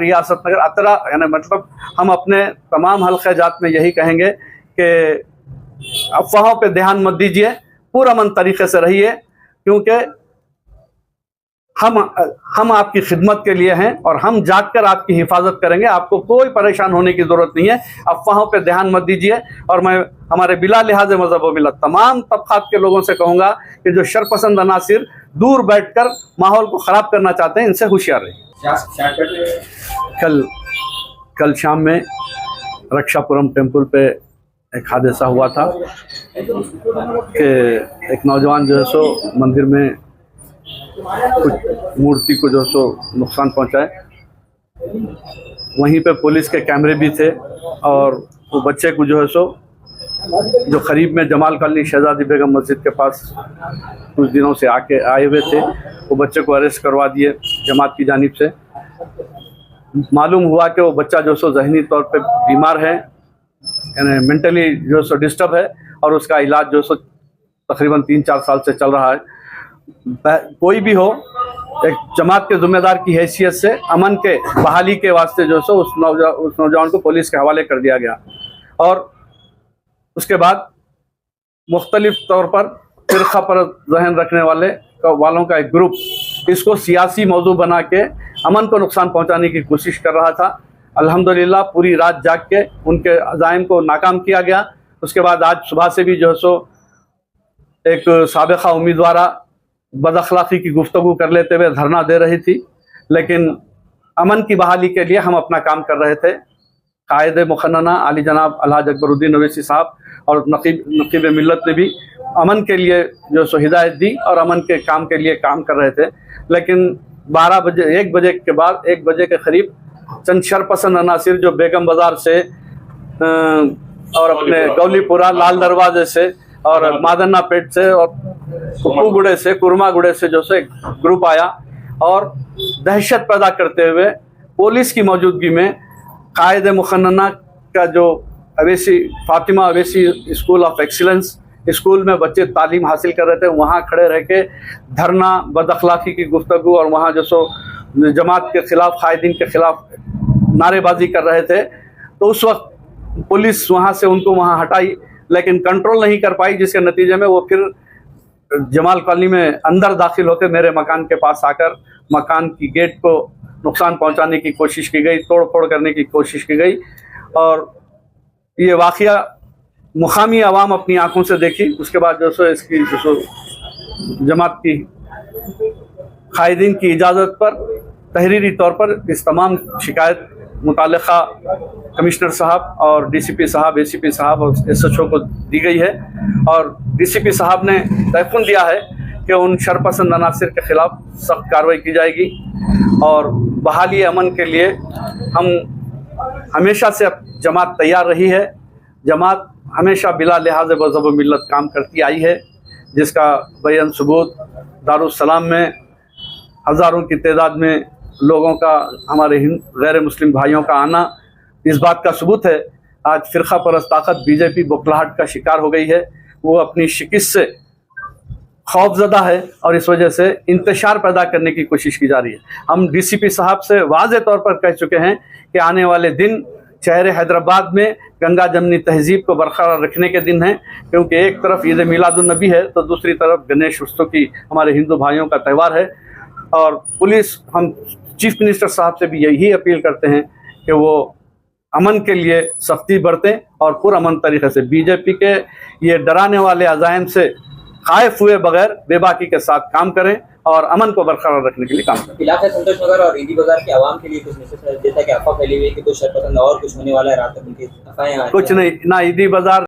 रियासत नगर अतरा, यानी मतलब हम अपने तमाम हल्क़े जात में यही कहेंगे कि अफवाहों पे ध्यान मत दीजिए, पुरअमन तरीके से रहिए, क्योंकि हम आपकी खिदमत के लिए हैं और हम जाकर आपकी हिफाजत करेंगे। आपको कोई परेशान होने की ज़रूरत नहीं है। अफवाहों पे ध्यान मत दीजिए। और मैं हमारे बिला लिहाज मज़हब व मिल्लत तमाम तबक़ात के लोगों से कहूँगा कि जो शरपसंद अनासिर दूर बैठकर माहौल को ख़राब करना चाहते हैं, इनसे होशियार रहिए। कल शाम में रक्षापुरम टेम्पल पे एक हादसा हुआ था कि एक नौजवान जो है सो मंदिर में कुछ मूर्ति को जो सो नुकसान पहुंचाए। वहीं पे पुलिस के कैमरे भी थे और वो बच्चे को जो है सो जो करीब में जमाल कॉलोनी शहजादी बेगम मस्जिद के पास कुछ दिनों से आए हुए थे, वो बच्चे को अरेस्ट करवा दिए जमात की जानिब से। मालूम हुआ कि वो बच्चा जो सो जहनी तौर पे बीमार है, यानी मेंटली जो सो डिस्टर्ब है, और उसका इलाज जो सो तकरीबन 3-4 साल से चल रहा है। कोई भी हो, एक जमात के ज़िम्मेदार की हैसियत से अमन के बहाली के वास्ते जो सो उस नौजवान को पुलिस के हवाले कर दिया गया। और उसके बाद मुख्तलिफ तौर पर फ़िरक़ा पर जहन रखने वालों का एक ग्रुप इसको सियासी मौजू बना के अमन को नुकसान पहुंचाने की कोशिश कर रहा था। अल्हम्दुलिल्लाह पूरी रात जाग के उनके अज़ाइम को नाकाम किया गया। उसके बाद आज सुबह से भी जो है सो एक साबिक़ा उम्मीदवारा बदअखलाक़ी की गुफ्तगू कर लेते हुए धरना दे रही थी, लेकिन अमन की बहाली के लिए हम अपना काम कर रहे थे। कायद मुखन्ना आली जनाब अलहाज अकबरुद्दीन अवैसी साहब और नक़ीब मिल्लत ने भी अमन के लिए जो सो हिदायत दी और अमन के काम के लिए काम कर रहे थे। लेकिन 1 बजे के करीब चंद शरपसंद अनासिर जो बेगम बाज़ार से और अपने गौलीपुरा लाल दरवाजे से और मादन्ना पेट से और कुप्पूगुड़े से कुरमागुड़े से जो से ग्रुप आया और दहशत पैदा करते हुए पुलिस की मौजूदगी में कायद मुखन्ना का जो Fatima Owaisi school of excellence school में बच्चे तालीम हासिल कर रहे थे, वहाँ खड़े रह के धरना, बदअखलाक़ी की गुफ्तगू और वहाँ जो सो जमात के ख़िलाफ़, कायदीन के ख़िलाफ़ नारेबाजी कर रहे थे। तो उस वक्त पुलिस वहाँ से उनको वहाँ हटाई, लेकिन कंट्रोल नहीं कर पाई, जिसके नतीजे में वो फिर जमाल कॉलोनी में अंदर दाखिल होकर मेरे मकान के पास आकर मकान की गेट को नुकसान पहुंचाने की कोशिश की गई, तोड़ फोड़ करने की कोशिश की गई। और ये वाक़या मुकामी आवाम अपनी आंखों से देखी। उसके बाद जो सो इसकी जो सो जमात की कायदीन की इजाज़त पर तहरीरी तौर पर इस तमाम शिकायत मुताल्लिक़ा कमिश्नर साहब और डीसीपी साहब, एसीपी साहब और एसएचओ को दी गई है। और डीसीपी साहब ने तयक़ुन दिया है कि उन शरपसंद अनासिर के ख़िलाफ़ सख्त कार्रवाई की जाएगी। और बहाली अमन के लिए हम हमेशा से जमात तैयार रही है। जमात हमेशा बिला लिहाज मज़हब व मिल्लत काम करती आई है, जिसका बयान सबूत दारुस्सलाम में हज़ारों की तादाद में लोगों का, हमारे गैर मुस्लिम भाइयों का आना इस बात का सबूत है। आज फ़िरक़ा परस्त ताकत बीजेपी बौखलाहट का शिकार हो गई है। वो अपनी शिकस्त से खौफज़दा है और इस वजह से इंतशार पैदा करने की कोशिश की जा रही है। हम डीसीपी साहब से वाज़े तौर पर कह चुके हैं कि आने वाले दिन शहर हैदराबाद में गंगा जमनी तहज़ीब को बरकरार रखने के दिन हैं, क्योंकि एक तरफ ईद मिलादुन्नबी है तो दूसरी तरफ गणेश उत्सव की हमारे हिंदू भाइयों का त्यौहार है। और पुलिस, हम चीफ मिनिस्टर साहब से भी यही अपील करते हैं कि वो अमन के लिए सख्ती बरतें और पुरअमन तरीक़े से बीजेपी के ये डराने वाले अज़ाइम से खाइफ हुए बगैर बेबाकी के साथ काम करें और अमन को बरकरार रखने के लिए काम करें। इलाका संतोष नगर और ईदी बाजार के आवाम के लिए कुछ मैसेज है, जैसा कि अफवाह फैली हुई है कि कुछ शरपसंद और कुछ होने वाला है, रात तक उनकी अफवाहें कुछ नहीं, ना ईदी बाजार